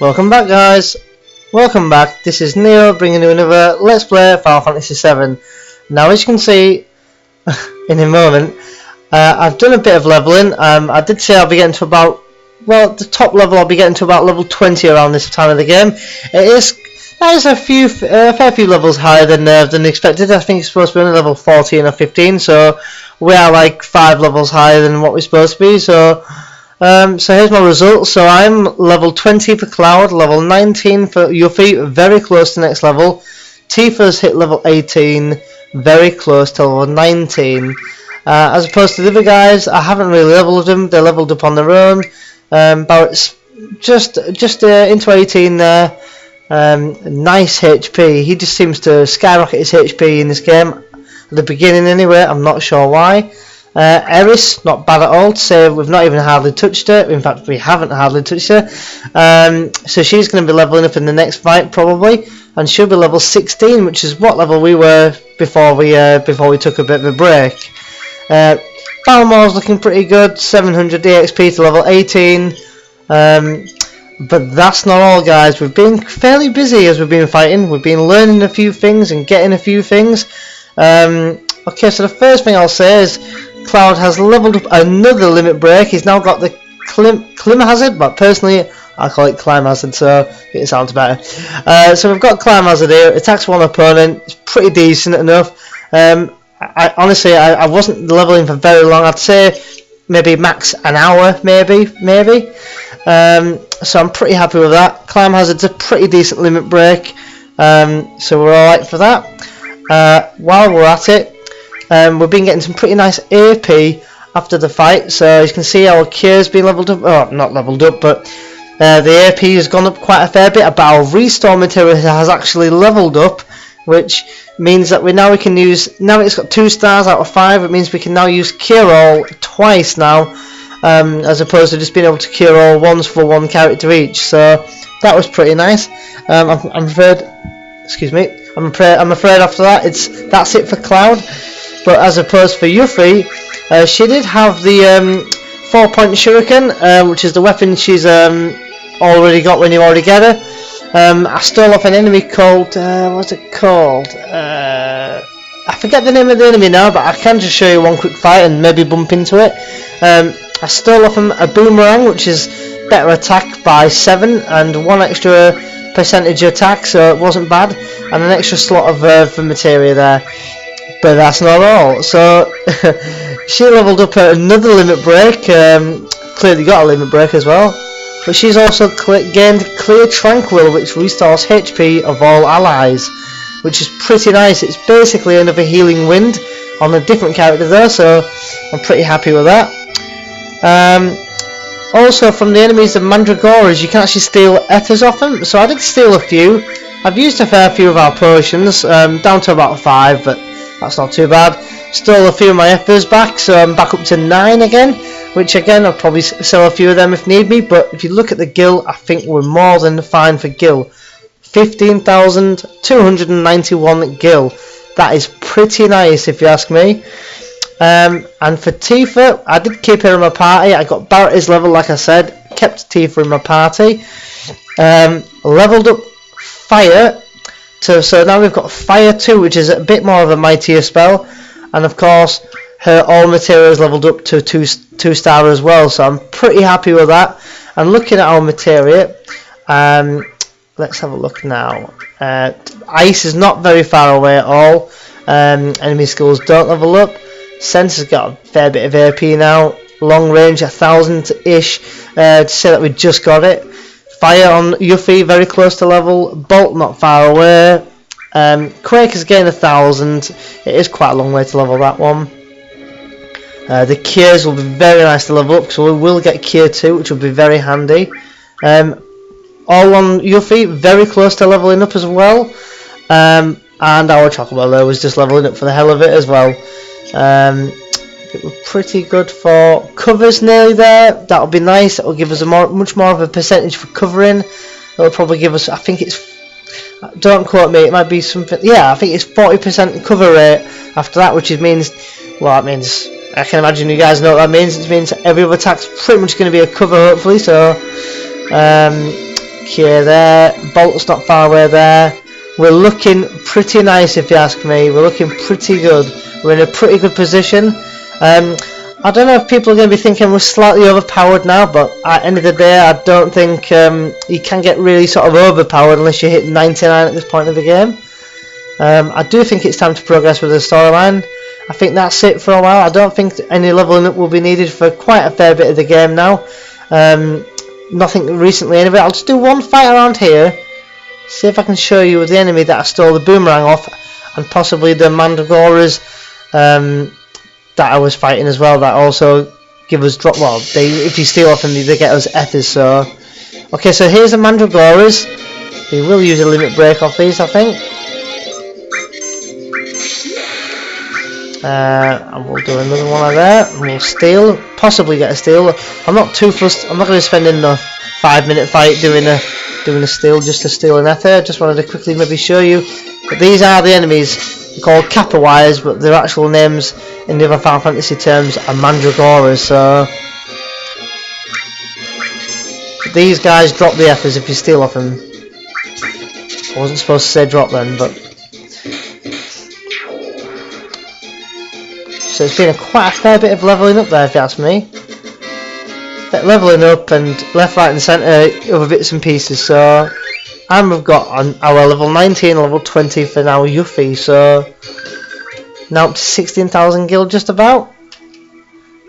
Welcome back, guys. Welcome back. This is Neo bringing you another Let's Play Final Fantasy VII. Now, as you can see in a moment, I've done a bit of leveling. I did say I'll be getting to about, well, the top level I'll be getting to about level 20 around this time of the game. That is a fair few levels higher than expected. I think it's supposed to be only level 14 or 15, so we are like 5 levels higher than what we're supposed to be. So here's my results. So I'm level 20 for Cloud, level 19 for Yuffie, very close to next level. Tifa's hit level 18, very close to level 19. As opposed to the other guys, I haven't really leveled them. They're leveled up on their own. Barrett's just into 18 there. Nice HP. He just seems to skyrocket his HP in this game. At the beginning anyway, I'm not sure why. Eris, not bad at all to say we've not even hardly touched her. In fact, we haven't hardly touched her. So she's going to be leveling up in the next fight probably, and she'll be level 16, which is what level we were before we took a bit of a break. Balmore's looking pretty good, 700 EXP to level 18. But that's not all, guys. We've been fairly busy as we've been fighting. We've been learning a few things and getting a few things. Okay, so the first thing I'll say is Cloud has leveled up another limit break. He's now got the Clim Hazard, but personally I call it Climb Hazard, so it sounds better. So we've got Climb Hazard here. Attacks one opponent. It's pretty decent enough. Honestly, I wasn't leveling for very long. I'd say maybe max an hour, maybe. So I'm pretty happy with that. Climb Hazard's a pretty decent limit break, so we're alright for that. While we're at it, we've been getting some pretty nice AP after the fight. So as you can see, our cure's been leveled up. Oh, not leveled up, but the AP has gone up quite a fair bit. But our restore material has actually leveled up, which means that we can use, now it's got 2 stars out of 5, it means we can now use cure all twice now, as opposed to just being able to cure all once for 1 character each. So that was pretty nice. I'm afraid, excuse me, I'm afraid after that that's it for Cloud. But as opposed for Yuffie, she did have the 4-point shuriken, which is the weapon she's already got when you already get her. I stole off an enemy called, what's it called? I forget the name of the enemy now, but I can just show you one quick fight and maybe bump into it. I stole off a boomerang, which is better attack by 7 and 1 extra percentage attack, so it wasn't bad, and an extra slot of for materia there. But that's not all. So she leveled up at another limit break. Clearly got a limit break as well. But she's also gained Clear Tranquil, which restores HP of all allies, which is pretty nice. It's basically another healing wind on a different character there, so I'm pretty happy with that. Also, from the enemies of Mandragoras, you can actually steal ethers off them. So I did steal a few. I've used a fair few of our potions, down to about 5, but that's not too bad. Stole a few of my ethers back, so I'm back up to 9 again, which again I'll probably sell a few of them if need be. But if you look at the gil, I think we're more than fine for gil. 15,291 gil. That is pretty nice if you ask me. And for Tifa, I did keep her in my party. I got Barrett's level, like I said, kept Tifa in my party. Leveled up Fire. So now we've got Fire 2, which is a bit more of a mightier spell, and of course her all material is leveled up to 2 star as well, so I'm pretty happy with that. And looking at our materia, let's have a look now. Ice is not very far away at all. Enemy skills don't level up. Sense has got a fair bit of AP now. Long range 1000-ish, to say that we just got it. Fire on Yuffie, very close to level. Bolt not far away. Quake has gained 1000. It is quite a long way to level that one. The cures will be very nice to level up, so we will get cure 2, which will be very handy. All on Yuffie, very close to leveling up as well. And our Chocobo was just leveling up for the hell of it as well. We're pretty good for covers nearly there. That'll be nice. That'll give us much more of a percentage for covering. It'll probably give us, I think it's, don't quote me, it might be something, yeah, I think it's 40% cover rate after that, which means, well, that means, I can imagine you guys know what that means. It means every other attack's pretty much going to be a cover, hopefully. So Okay, there. Bolt's not far away there. We're looking pretty nice, if you ask me. We're looking pretty good. We're in a pretty good position. I don't know if people are going to be thinking we're slightly overpowered now, but at the end of the day, I don't think you can get really sort of overpowered unless you hit 99 at this point of the game. I do think it's time to progress with the storyline. I think that's it for a while. I don't think any leveling up will be needed for quite a fair bit of the game now. Nothing recently anyway. I'll just do one fight around here. See if I can show you the enemy that I stole the boomerang off, and possibly the mandragoras that I was fighting as well, that also give us drop. Well, if you steal off them, they get us Ethers. So, okay, so here's the mandragoras. We will use a limit break off these, I think. And we'll do another one like that, and we'll steal, possibly get a steal. I'm not too fussed. I'm not going to spend enough 5-minute fight doing a steal just to steal an Ether. I just wanted to quickly maybe show you that these are the enemies. They're called Kappa Wires, but their actual names in the other Final Fantasy terms are Mandragoras. So these guys drop the Ethers if you steal off them. I wasn't supposed to say drop then, but so it's been quite a fair bit of leveling up there, if you ask me. Leveling up and left, right and centre other bits and pieces. So, and we've got on our level 19, level 20 for now Yuffie. So now up to 16,000 gil just about.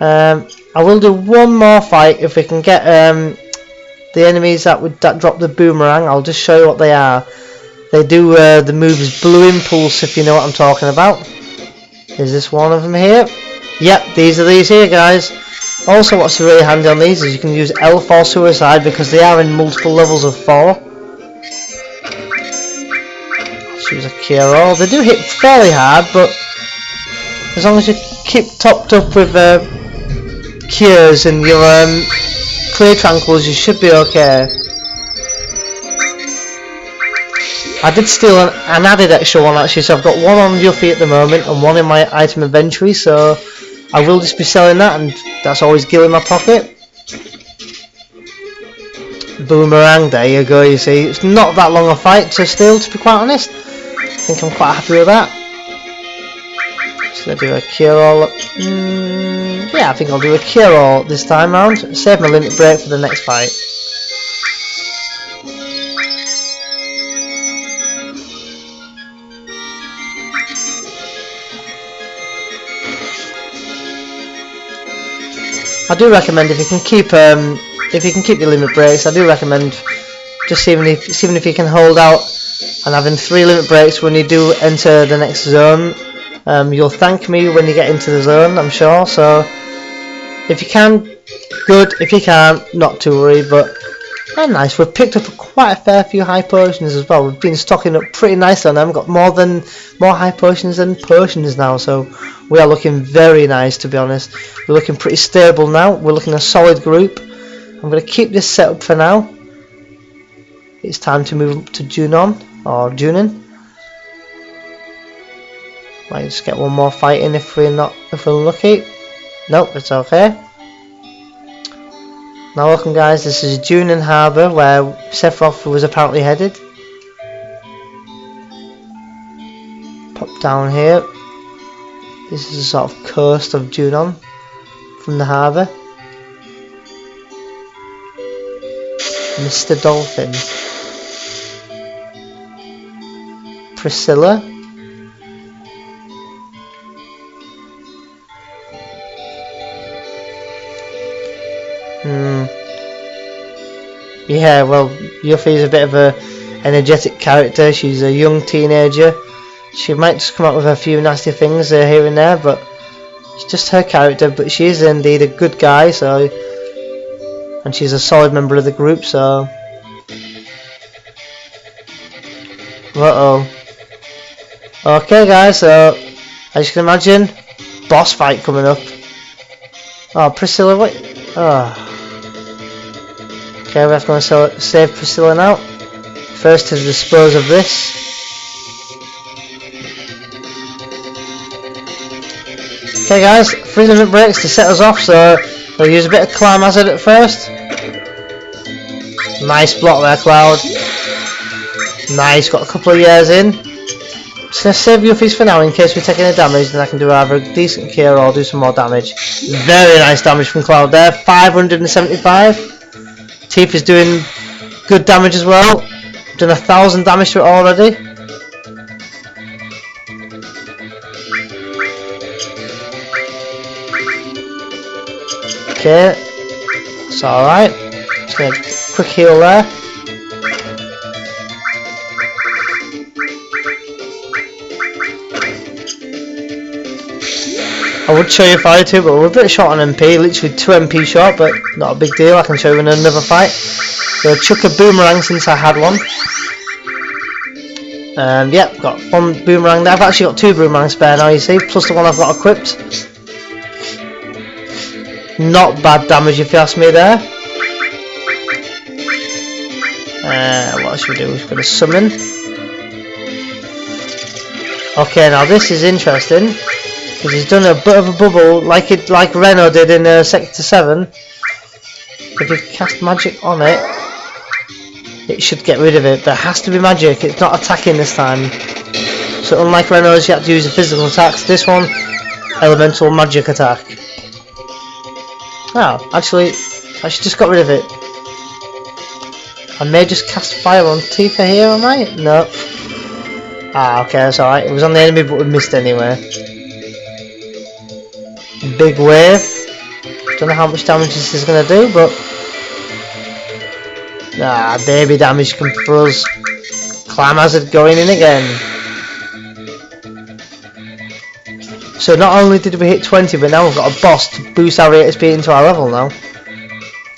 I will do one more fight if we can get the enemies that drop the boomerang. I'll just show you what they are. They do the moves Blue Impulse, if you know what I'm talking about. Is this one of them here? Yep, these are these here, guys. Also, what's really handy on these is you can use L for suicide because they are in multiple levels of 4. Let's use a Kiro. They do hit fairly hard, but as long as you keep topped up with cures and your clear tranquils, you should be okay. I did steal an added extra one actually, so I've got one on Yuffie at the moment and one in my item inventory, so I will just be selling that, and that's always gil in my pocket. Boomerang, there you go, you see. It's not that long a fight to steal, to be quite honest. I think I'm quite happy with that. Just going to do a Kiro. Yeah, I think I'll do a Kiro this time round. Save my limit break for the next fight. I do recommend if you can keep your limit breaks, I do recommend just seeing if you can hold out and having 3 limit breaks when you do enter the next zone. You'll thank me when you get into the zone, I'm sure. So if you can, good. If you can't, not to worry. But nice. We've picked up quite a fair few high potions as well. We've been stocking up pretty nicely on them. We've got more high potions than potions now. So we are looking very nice, to be honest. We're looking pretty stable now. We're looking a solid group. I'm going to keep this set up for now. It's time to move to Junon, or Junin. Might just get one more fight in if we're lucky. Nope, it's okay. Now welcome guys, this is Junin Harbour where Sephiroth was apparently headed. Pop down here. This is a sort of coast of Junon from the harbour. Mr. Dolphin. Priscilla. Yeah, well, Yuffie's a bit of a energetic character. She's a young teenager. She might just come up with a few nasty things here and there, but it's just her character. But she is indeed a good guy, so, and she's a solid member of the group. So, okay, guys. So, as you can imagine, boss fight coming up. Oh, Priscilla, what? Oh. Okay, we're going to save Priscilla now. First to dispose of this. Okay guys, 3 limit breaks to set us off, so we'll use a bit of climb hazard at first. Nice block there, Cloud. Nice, got a couple of years in. Just going to save Yuffie's for now in case we take any damage, then I can do either a decent cure or do some more damage. Very nice damage from Cloud there, 575. Tifa is doing good damage as well. Done 1,000 damage to it already. Okay, it's alright. Just going to quick heal there. I would show you a fight too, but we're a bit short on MP, literally 2 MP short, but not a big deal, I can show you in another fight. So chuck a boomerang since I had one. And yeah, got 1 boomerang there. I've actually got 2 boomerangs spare now, you see, plus the one I've got equipped. Not bad damage if you ask me there. What should we do? We've got a summon. Okay, now this is interesting because he's done a bit of a bubble like Reno did in Sector 7. If you cast magic on it, it should get rid of it. There has to be magic. It's not attacking this time. So unlike Reno's, you have to use the physical attacks. This one, elemental magic attack. Oh, actually, I should just got rid of it. I may just cast fire on Tifa here, am I? No. Ah, okay, that's alright. It was on the enemy, but we missed anyway. Big wave. Don't know how much damage this is going to do, but... Ah, baby damage come for us. Clam Hazard going in again. So not only did we hit 20, but now we've got a boss to boost our rate of speed into our level now.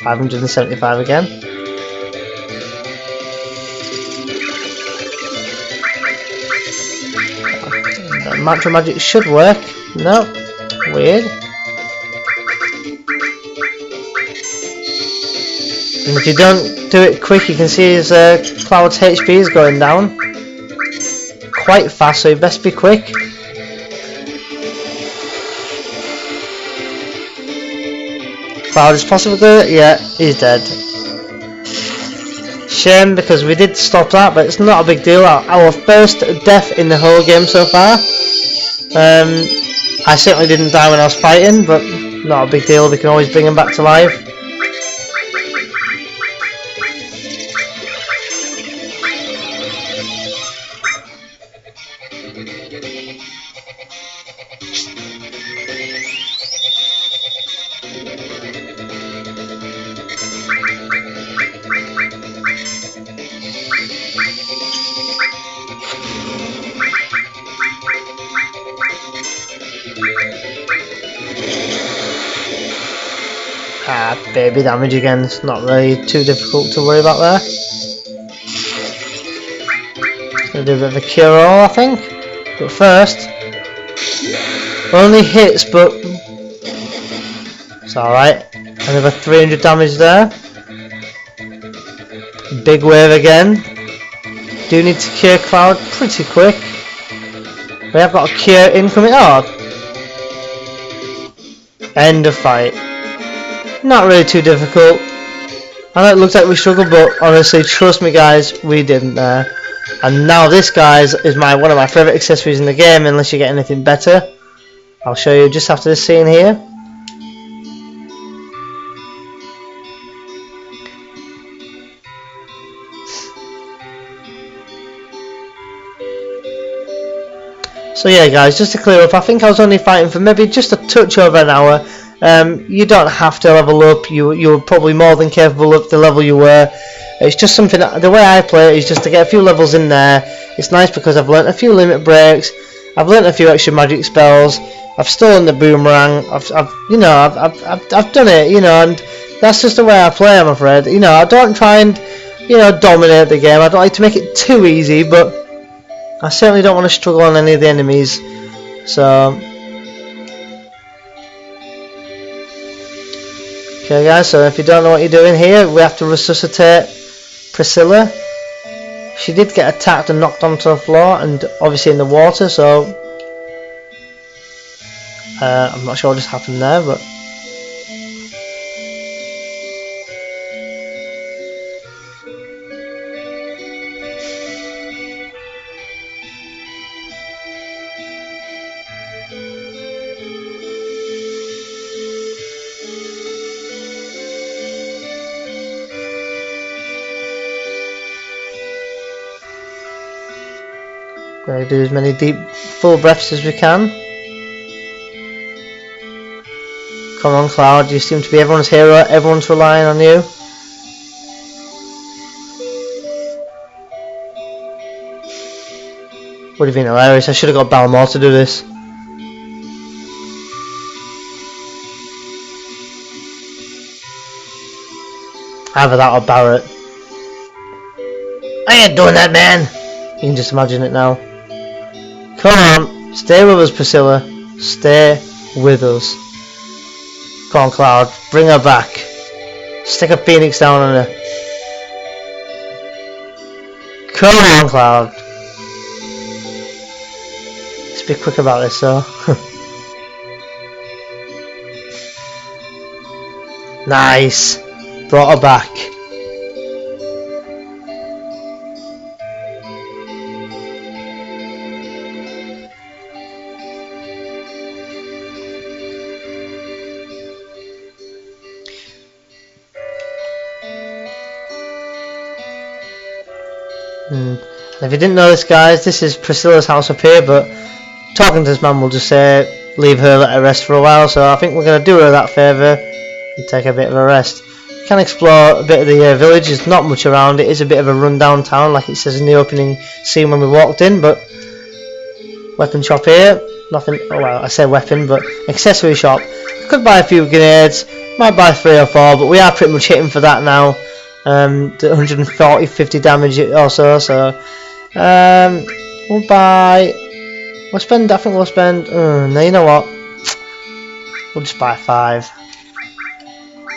575 again. That Mantra Magic should work. No. Weird. And if you don't do it quick, you can see his Cloud's HP is going down. Quite fast, so you best be quick. Cloud is possibly good. Yeah, he's dead. Shame because we did stop that, but it's not a big deal. Our first death in the whole game so far. I certainly didn't die when I was fighting, but not a big deal. We can always bring him back to life. Ah, baby damage again. It's not really too difficult to worry about there. Gonna do a bit of a cure all, I think. But first, only hits, but it's alright. Another 300 damage there. Big wave again. Do need to cure Cloud pretty quick. We have got a cure incoming. Oh, end of fight. Not really too difficult. I know it looks like we struggled, but honestly, trust me guys, we didn't there. And now this, guys, is one of my favourite accessories in the game, unless you get anything better. I'll show you just after this scene here. So yeah guys, just to clear up, I think I was only fighting for maybe just a touch over an hour. You don't have to level up. You're probably more than capable of the level you were. It's just something that, the way I play it is just to get a few levels in there. It's nice because I've learnt a few limit breaks. I've learnt a few extra magic spells. I've stolen the boomerang. I've done it, you know, and that's just the way I play. I'm afraid, you know, I don't try and, you know, dominate the game. I don't like to make it too easy, but I certainly don't want to struggle on any of the enemies. So. Okay guys, so if you don't know what you're doing here, we have to resuscitate Priscilla. She did get attacked and knocked onto the floor and obviously in the water, so I'm not sure what just happened there, but Gonna do as many deep, full breaths as we can. Come on, Cloud. You seem to be everyone's hero. Everyone's relying on you. Would have been hilarious. I should have got Balmore to do this. Either that or Barrett. I ain't doing that, man. You can just imagine it now. Come on, stay with us, Priscilla. Stay with us. Come on, Cloud, bring her back. Stick a phoenix down on her. Come on, Cloud. Let's be quick about this, though. Nice. Brought her back. If you didn't know this, guys, this is Priscilla's house up here, but talking to this man will just say leave her, let her rest for a while, so I think we're going to do her that favour and take a bit of a rest. You can explore a bit of the village. There's not much around. It is a bit of a rundown town, like it says in the opening scene when we walked in, but weapon shop here, nothing. Oh, well, I say weapon, but accessory shop. Could buy a few grenades, might buy 3 or 4, but we are pretty much hitting for that now. 140-50 damage also, so we'll buy. We'll spend. I think we'll spend. No, you know what? We'll just buy 5.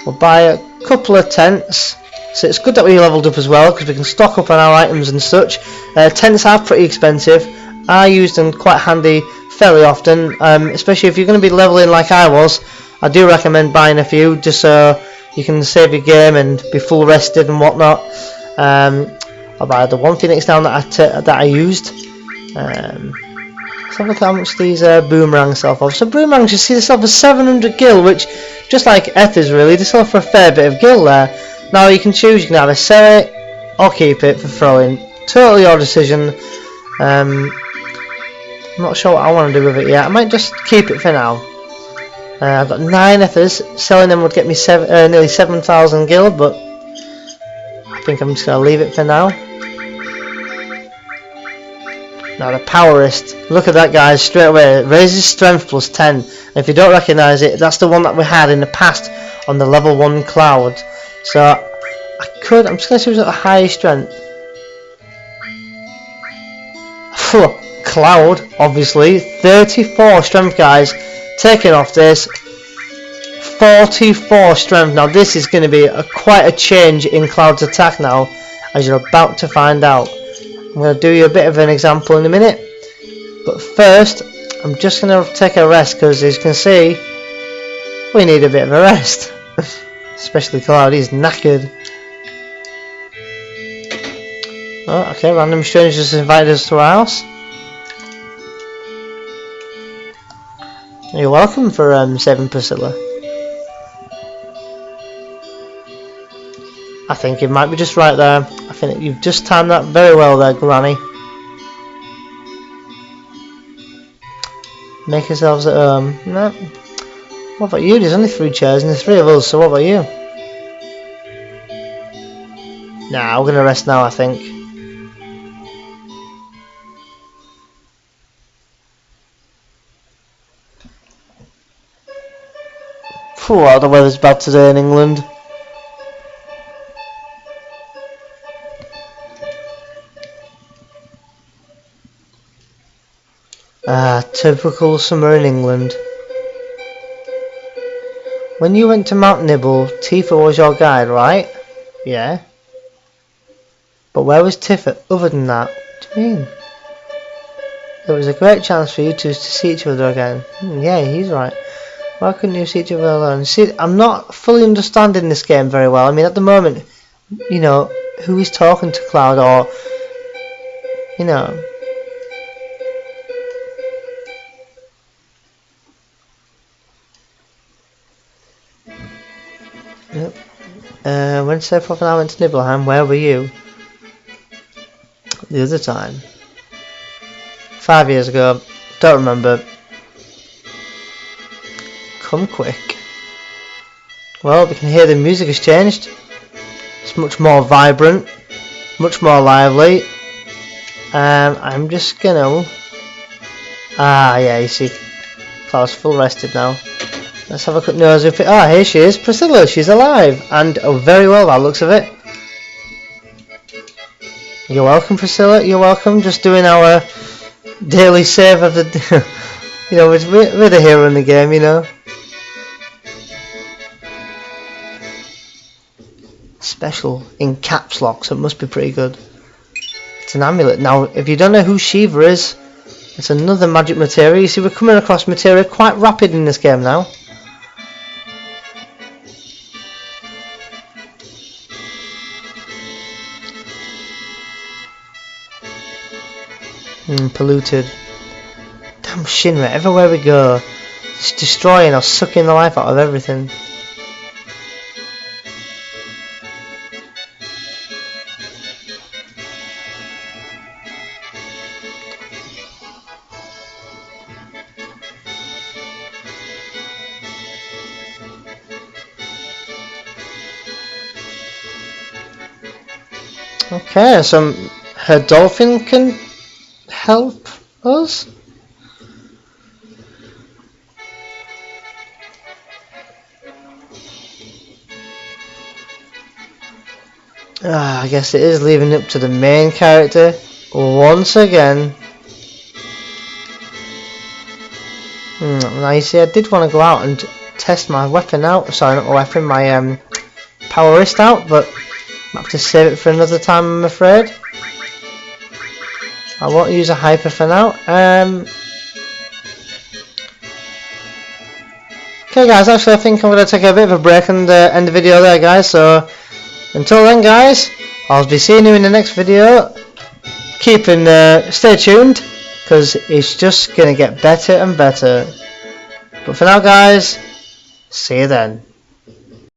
We'll buy a couple of tents. So it's good that we leveled up as well because we can stock up on our items and such. Tents are pretty expensive. I use them quite handy fairly often, especially if you're going to be leveling like I was. I do recommend buying a few just so you can save your game and be full rested and whatnot. I'll buy the 1 phoenix down that I used. Let's have a look at how much these boomerangs sell for. So boomerangs, you see, they sell for 700 gil, which, just like Ethers really, they sell for a fair bit of gil there. Now you can choose, you can either sell it or keep it for throwing. Totally your decision. I'm not sure what I want to do with it yet. I might just keep it for now. I've got 9 ethers. Selling them would get me nearly 7,000 gil, but I think I'm just going to leave it for now. Now the power wrist. Look at that, guys, straight away. It raises strength plus 10. And if you don't recognise it, that's the one that we had in the past on the level 1 Cloud. So I'm just going to choose a high strength. Cloud, obviously. 34 strength, guys. Taking off this, 44 strength. Now this is going to be quite a change in Cloud's attack now, as you're about to find out. I'm going to do you a bit of an example in a minute, but first I'm just going to take a rest because, as you can see, we need a bit of a rest. Especially Cloud, he's knackered. Oh, okay, random strangers invited us to our house. You're welcome for saving Priscilla. I think it might be just right there. I think you've just timed that very well there, Granny. Make yourselves at home. No. What about you? There's only 3 chairs and there's 3 of us, so what about you? Nah, we're gonna rest now, I think. Wow, the weather's bad today in England. Typical summer in England. When you went to Mount Nibble, Tifa was your guide, right? Yeah. But where was Tifa other than that? What do you mean? There was a great chance for you two to see each other again. Yeah, he's right. Why couldn't you see each other alone? See, I'm not fully understanding this game very well. I mean, at the moment, you know, who is talking to Cloud, or, you know. Yep. When Sephiroth and I went to Nibelheim, where were you? The other time. 5 years ago. Don't remember. Come quick. Well, we can hear the music has changed. It's much more vibrant, much more lively. I'm just gonna... Ah, yeah, you see, Cloud's full rested now. Let's have a quick nose of it. Ah, here she is, Priscilla. She's alive, and very well by the looks of it. You're welcome, Priscilla. You're welcome. Just doing our daily save of the, you know, we're the hero in the game, you know. Special in caps lock, so it must be pretty good. It's an amulet. Now, if you don't know who Shiva is, it's another magic materia. You see, we're coming across materia quite rapid in this game now. Polluted. Damn Shinra, everywhere we go, it's destroying or sucking the life out of everything. Okay, so her dolphin can help us? I guess it is leaving it up to the main character once again. Now you see, I did want to go out and test my weapon out. Sorry, not my weapon, my power wrist out, but I have to save it for another time, I'm afraid. I won't use a hyper for now. Okay guys, actually I think I'm going to take a bit of a break and end the video there, guys. So until then, guys, I'll be seeing you in the next video. Stay tuned, because it's just going to get better and better. But for now, guys, see you then.